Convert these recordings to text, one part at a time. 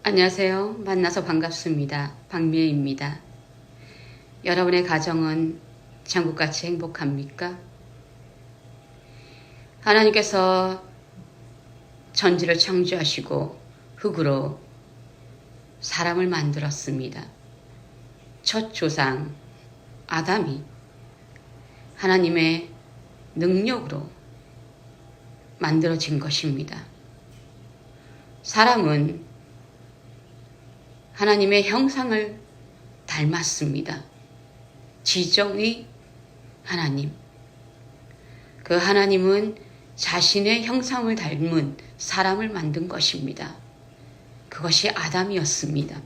안녕하세요. 만나서 반갑습니다. 박미애입니다. 여러분의 가정은 천국같이 행복합니까? 하나님께서 천지를 창조하시고 흙으로 사람을 만들었습니다. 첫 조상 아담이 하나님의 능력으로 만들어진 것입니다. 사람은 하나님의 형상을 닮았습니다. 지정의 하나님. 그 하나님은 자신의 형상을 닮은 사람을 만든 것입니다. 그것이 아담이었습니다.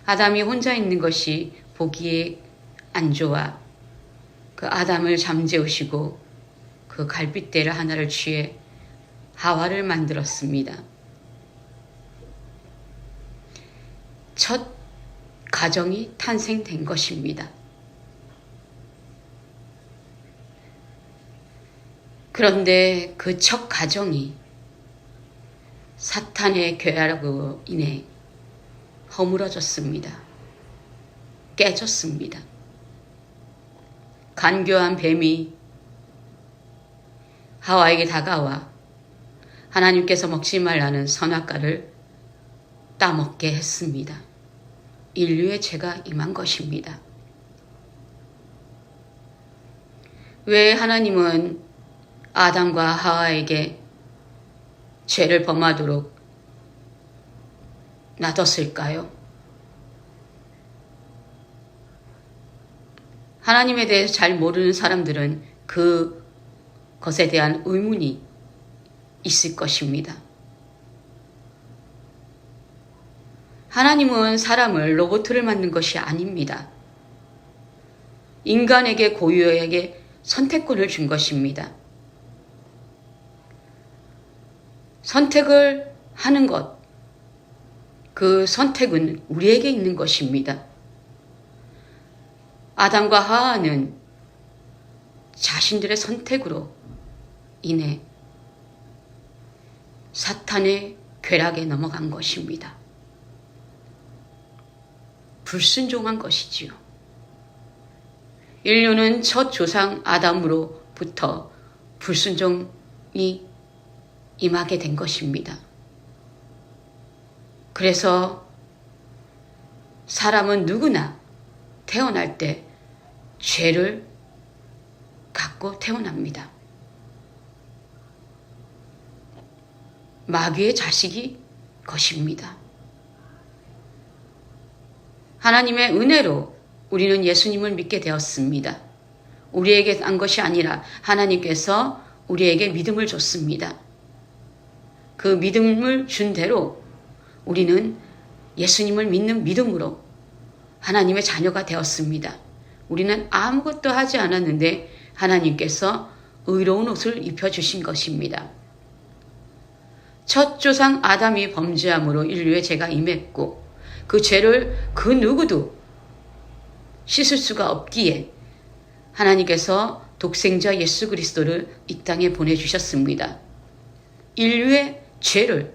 아담이 혼자 있는 것이 보기에 안 좋아 그 아담을 잠재우시고 그 갈빗대를 하나를 취해 하와를 만들었습니다. 첫 가정이 탄생된 것입니다. 그런데 그 첫 가정이 사탄의 괴락으로 인해 허물어졌습니다. 깨졌습니다. 간교한 뱀이 하와에게 다가와 하나님께서 먹지 말라는 선악과를 따먹게 했습니다. 인류의 죄가 임한 것입니다. 왜 하나님은 아담과 하와에게 죄를 범하도록 놔뒀을까요? 하나님에 대해서 잘 모르는 사람들은 그것에 대한 의문이 있을 것입니다. 하나님은 사람을 로봇을 만든 것이 아닙니다. 인간에게 고유에게 선택권을 준 것입니다. 선택을 하는 것, 그 선택은 우리에게 있는 것입니다. 아담과 하와는 자신들의 선택으로 인해 사탄의 괴락에 넘어간 것입니다. 불순종한 것이지요. 인류는 첫 조상 아담으로부터 불순종이 임하게 된 것입니다. 그래서 사람은 누구나 태어날 때 죄를 갖고 태어납니다. 마귀의 자식이 것입니다. 하나님의 은혜로 우리는 예수님을 믿게 되었습니다. 우리에게 한 것이 아니라 하나님께서 우리에게 믿음을 줬습니다. 그 믿음을 준 대로 우리는 예수님을 믿는 믿음으로 하나님의 자녀가 되었습니다. 우리는 아무것도 하지 않았는데 하나님께서 의로운 옷을 입혀주신 것입니다. 첫 조상 아담이 범죄함으로 인류의 죄가 임했고 그 죄를 그 누구도 씻을 수가 없기에 하나님께서 독생자 예수 그리스도를 이 땅에 보내주셨습니다. 인류의 죄를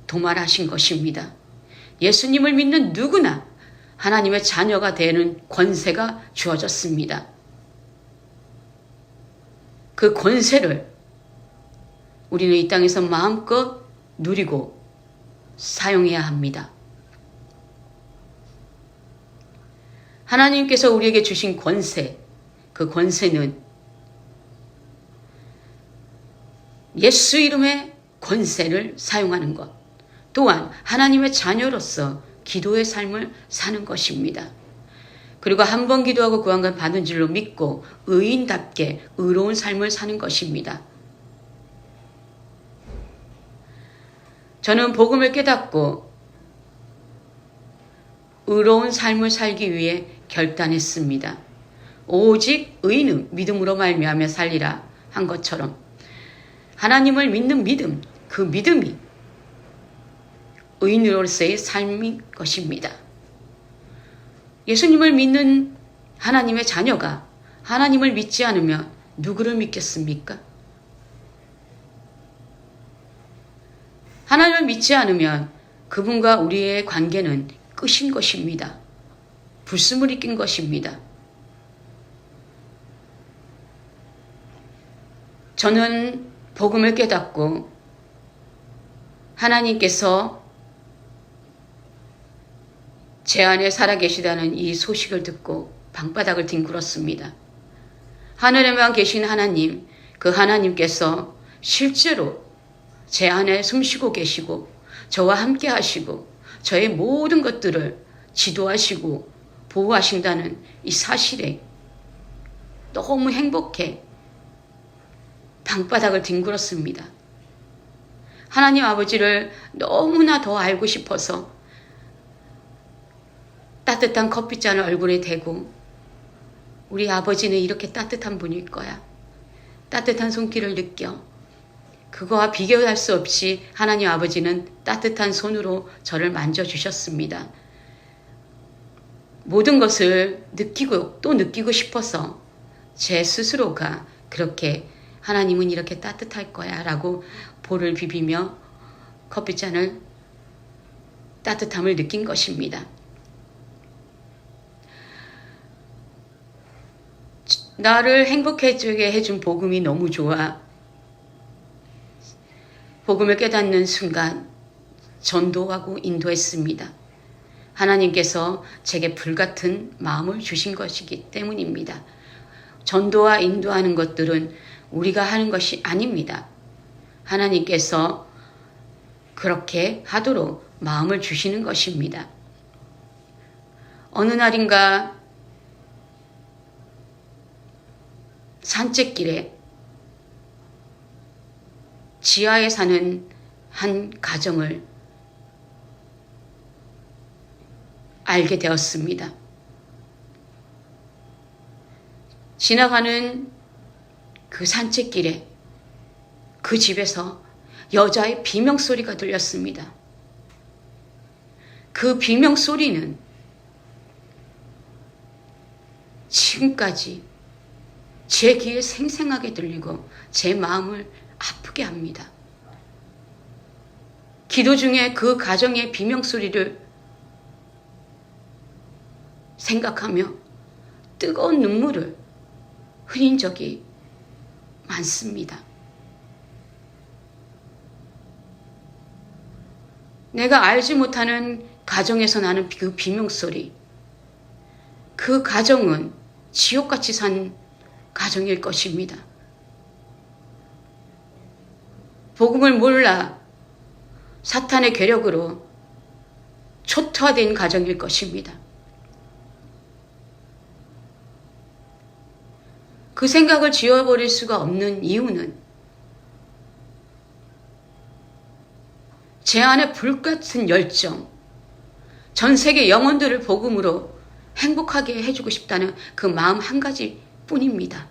도말하신 것입니다. 예수님을 믿는 누구나 하나님의 자녀가 되는 권세가 주어졌습니다. 그 권세를 우리는 이 땅에서 마음껏 누리고 사용해야 합니다. 하나님께서 우리에게 주신 권세, 그 권세는 예수 이름의 권세를 사용하는 것, 또한 하나님의 자녀로서 기도의 삶을 사는 것입니다. 그리고 한 번 기도하고 구한 받은 줄로 믿고 의인답게 의로운 삶을 사는 것입니다. 저는 복음을 깨닫고 의로운 삶을 살기 위해 결단했습니다. 오직 의인은 믿음으로 말미암아 살리라 한 것처럼 하나님을 믿는 믿음, 그 믿음이 의인으로서의 삶인 것입니다. 예수님을 믿는 하나님의 자녀가 하나님을 믿지 않으면 누구를 믿겠습니까? 하나님을 믿지 않으면 그분과 우리의 관계는 끝인 것입니다. 불순물이 낀 것입니다. 저는 복음을 깨닫고 하나님께서 제 안에 살아계시다는 이 소식을 듣고 방바닥을 뒹굴었습니다. 하늘에만 계신 하나님, 그 하나님께서 실제로 제 안에 숨쉬고 계시고 저와 함께 하시고 저의 모든 것들을 지도하시고 보호하신다는 이 사실에 너무 행복해 방바닥을 뒹굴었습니다. 하나님 아버지를 너무나 더 알고 싶어서 따뜻한 커피잔을 얼굴에 대고 우리 아버지는 이렇게 따뜻한 분일 거야. 따뜻한 손길을 느껴. 그거와 비교할 수 없이 하나님 아버지는 따뜻한 손으로 저를 만져주셨습니다. 모든 것을 느끼고 또 느끼고 싶어서 제 스스로가 그렇게 하나님은 이렇게 따뜻할 거야 라고 볼을 비비며 커피잔을 따뜻함을 느낀 것입니다. 나를 행복해지게 해준 복음이 너무 좋아. 복음을 깨닫는 순간 전도하고 인도했습니다. 하나님께서 제게 불같은 마음을 주신 것이기 때문입니다. 전도와 인도하는 것들은 우리가 하는 것이 아닙니다. 하나님께서 그렇게 하도록 마음을 주시는 것입니다. 어느 날인가 산책길에 지하에 사는 한 가정을 알게 되었습니다. 지나가는 그 산책길에 그 집에서 여자의 비명소리가 들렸습니다. 그 비명소리는 지금까지 제 귀에 생생하게 들리고 제 마음을 아프게 합니다. 기도 중에 그 가정의 비명소리를 생각하며 뜨거운 눈물을 흘린 적이 많습니다. 내가 알지 못하는 가정에서 나는 그 비명소리, 그 가정은 지옥같이 산 가정일 것입니다. 복음을 몰라 사탄의 괴력으로 초토화된 가정일 것입니다. 그 생각을 지워버릴 수가 없는 이유는 제 안에 불같은 열정, 전 세계 영혼들을 복음으로 행복하게 해주고 싶다는 그 마음 한 가지 뿐입니다.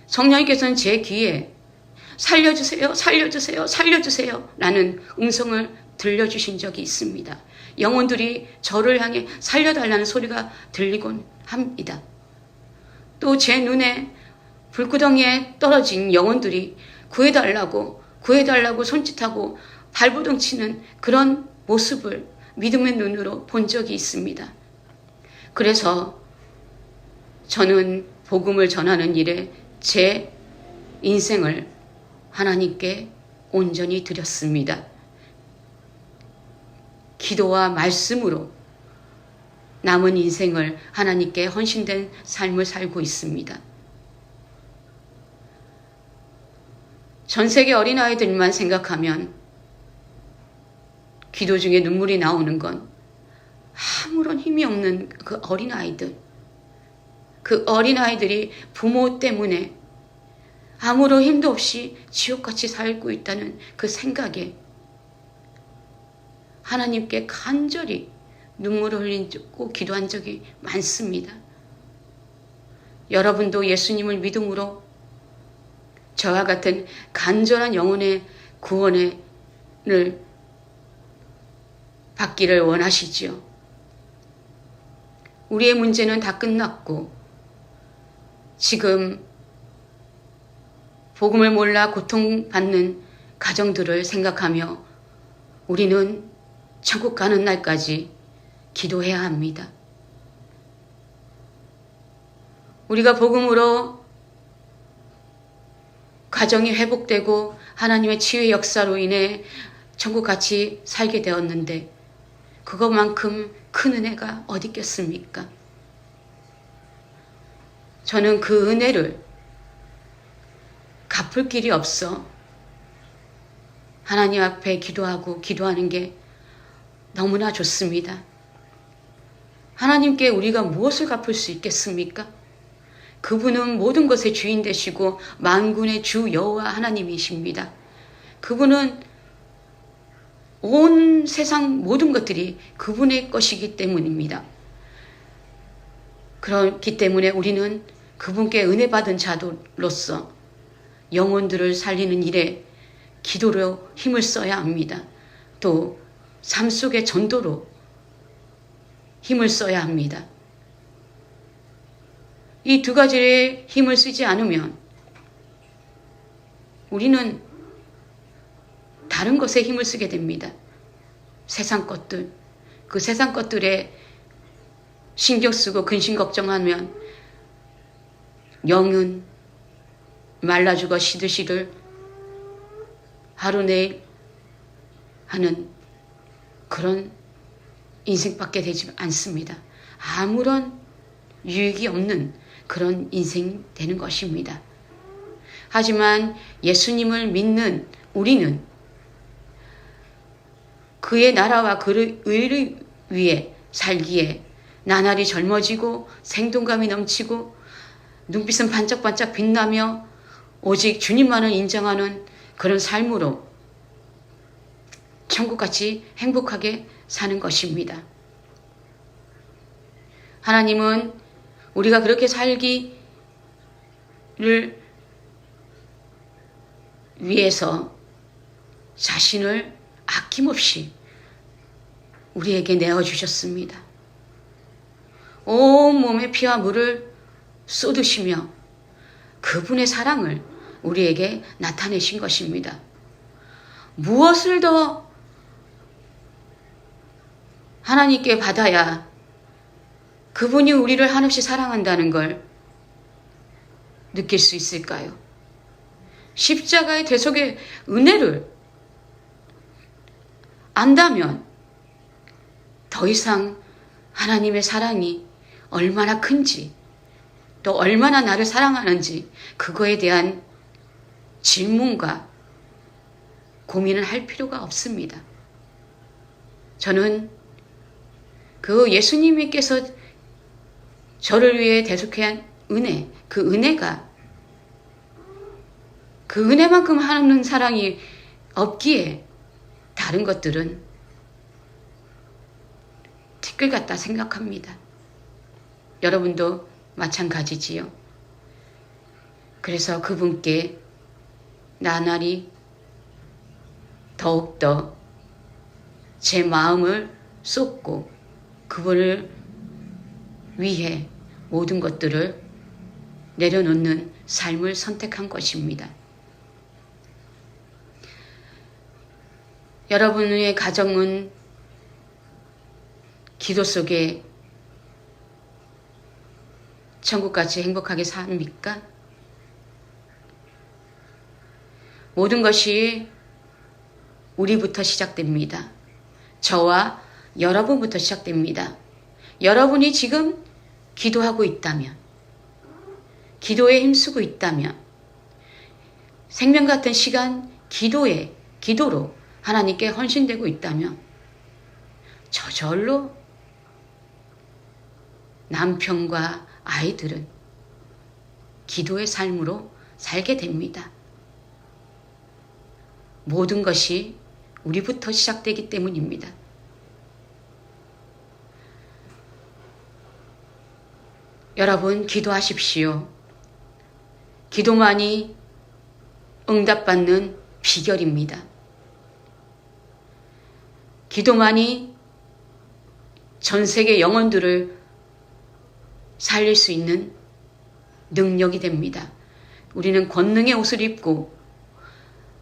성령님께서는 제 귀에 살려주세요, 살려주세요, 살려주세요 라는 음성을 들려주신 적이 있습니다. 영혼들이 저를 향해 살려달라는 소리가 들리곤 합니다. 또 제 눈에 불구덩이에 떨어진 영혼들이 구해달라고 손짓하고 발버둥 치는 그런 모습을 믿음의 눈으로 본 적이 있습니다. 그래서 저는 복음을 전하는 일에 제 인생을 하나님께 온전히 드렸습니다. 기도와 말씀으로 남은 인생을 하나님께 헌신된 삶을 살고 있습니다. 전 세계 어린아이들만 생각하면 기도 중에 눈물이 나오는 건 아무런 힘이 없는 그 어린아이들. 그 어린아이들이 부모 때문에 아무런 힘도 없이 지옥같이 살고 있다는 그 생각에 하나님께 간절히 눈물을 흘리고 기도한 적이 많습니다. 여러분도 예수님을 믿음으로 저와 같은 간절한 영혼의 구원을 받기를 원하시지요. 우리의 문제는 다 끝났고 지금 복음을 몰라 고통받는 가정들을 생각하며 우리는 천국 가는 날까지 기도해야 합니다. 우리가 복음으로 가정이 회복되고 하나님의 치유의 역사로 인해 천국 같이 살게 되었는데 그것만큼 큰 은혜가 어디 있겠습니까? 저는 그 은혜를 갚을 길이 없어 하나님 앞에 기도하는 게 너무나 좋습니다. 하나님께 우리가 무엇을 갚을 수 있겠습니까? 그분은 모든 것의 주인 되시고 만군의 주 여호와 하나님이십니다. 그분은 온 세상 모든 것들이 그분의 것이기 때문입니다. 그렇기 때문에 우리는 그분께 은혜 받은 자로서 영혼들을 살리는 일에 기도로 힘을 써야 합니다. 또 삶 속의 전도로 힘을 써야 합니다. 이 두 가지에 힘을 쓰지 않으면 우리는 다른 것에 힘을 쓰게 됩니다. 세상 것들, 그 세상 것들에 신경 쓰고 근심 걱정하면 영은 말라 죽어 시들시들 하루 내일 하는 그런 인생밖에 되지 않습니다. 아무런 유익이 없는 그런 인생 되는 것입니다. 하지만 예수님을 믿는 우리는 그의 나라와 그의 의를 위해 살기에 나날이 젊어지고 생동감이 넘치고 눈빛은 반짝반짝 빛나며 오직 주님만을 인정하는 그런 삶으로 천국같이 행복하게 사는 것입니다. 하나님은 우리가 그렇게 살기를 위해서 자신을 아낌없이 우리에게 내어주셨습니다. 온 몸에 피와 물을 쏟으시며 그분의 사랑을 우리에게 나타내신 것입니다. 무엇을 더 하나님께 받아야 그분이 우리를 한없이 사랑한다는 걸 느낄 수 있을까요? 십자가의 대속의 은혜를 안다면 더 이상 하나님의 사랑이 얼마나 큰지 또 얼마나 나를 사랑하는지 그거에 대한 질문과 고민을 할 필요가 없습니다. 저는 그 예수님께서 저를 위해 대속해 한 은혜, 그 은혜가 그 은혜만큼 하는 사랑이 없기에 다른 것들은 티끌 같다 생각합니다. 여러분도 마찬가지지요. 그래서 그분께 나날이 더욱더 제 마음을 쏟고 그분을 위해 모든 것들을 내려놓는 삶을 선택한 것입니다. 여러분의 가정은 기도 속에 천국같이 행복하게 삽니까? 모든 것이 우리부터 시작됩니다. 저와 여러분부터 시작됩니다. 여러분이 지금 기도하고 있다면, 기도에 힘쓰고 있다면, 생명 같은 시간 기도로 하나님께 헌신되고 있다면 저절로 남편과 아이들은 기도의 삶으로 살게 됩니다. 모든 것이 우리부터 시작되기 때문입니다. 여러분 기도하십시오. 기도만이 응답받는 비결입니다. 기도만이 전 세계 영혼들을 살릴 수 있는 능력이 됩니다. 우리는 권능의 옷을 입고